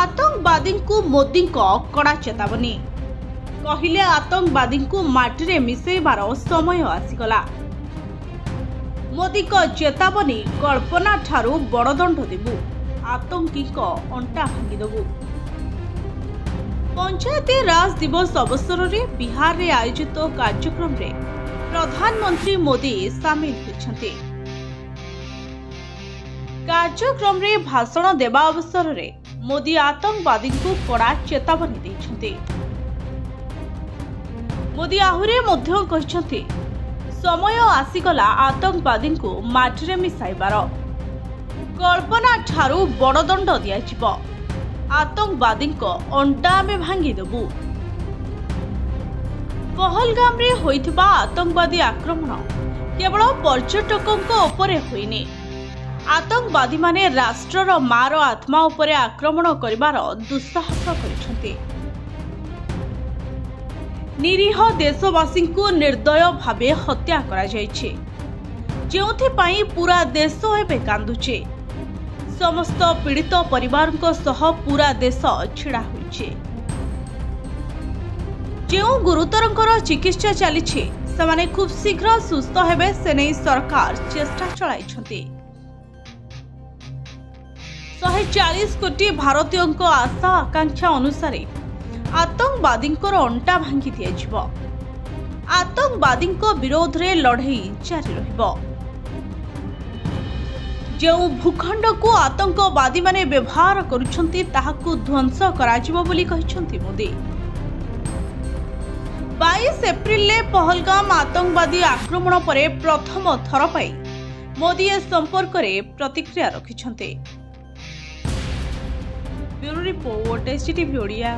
आतंकवादी को मोदी कड़ा चेतावनी कहले आतंकवादी को माटी मिसेबार समय आसीगला। मोदी चेतावनी कल्पना ठारू बड़दंड देबू आतंकी अंटा भांगीदेबू। पंचायती राज दिवस अवसर में बिहार में आयोजित कार्यक्रम रे प्रधानमंत्री मोदी सामिल होइछन्ते। कार्यक्रम रे भाषण देवा अवसर में मोदी आतंकवादी को कड़ा चेतावनी देइछन्ते। मोदी आहुरे मध्य कहिछन्ते समय आसीगला आतंकवादी को माटी मिसाइबार। कल्पना ठारू बड़दंड दियाजिब। आतंकवादी अंडा आमे भांगीदेबू। पहलगाम रे होइथिबा आतंकवादी आक्रमण केवल पर्यटकों उपरे होइनी। आतंकवादी माने राष्ट्रर मार आत्मा उपरे आक्रमण करिबार दुस्साहस करिसंते। निरीह देशवासी को निर्दय भावे हत्या करा जायछि, जेउथि पई पूरा देश एबे कांदुछि। समस्त पीड़ित परिवार सह पूरा देश छिड़ा होइछि। जेउ गुरुतरंकर चिकित्सा चलीछि सेमाने खूब शीघ्र सुस्थ हेबे से नै सरकार चेष्टा चलाइछन्ति। 140 कोटी भारतीयों आशा आकांक्षा अनुसार आतंकवादी अंटा भांगी दियाजिब। आतंकवादी विरोध में लड़ाई जारी रहिबो। जो भूखंड को आतंकवादी माने व्यवहार करुछन्ति ताहाकु ध्वंस कराजिबो बोली कहिछन्ति मोदी। 22 एप्रिल ले पहलगाम आतंकवादी आक्रमण परे प्रथम थर पाई मोदी ए संपर्क में प्रतिक्रिया रखिछन्ति। Bureau report STV Odia.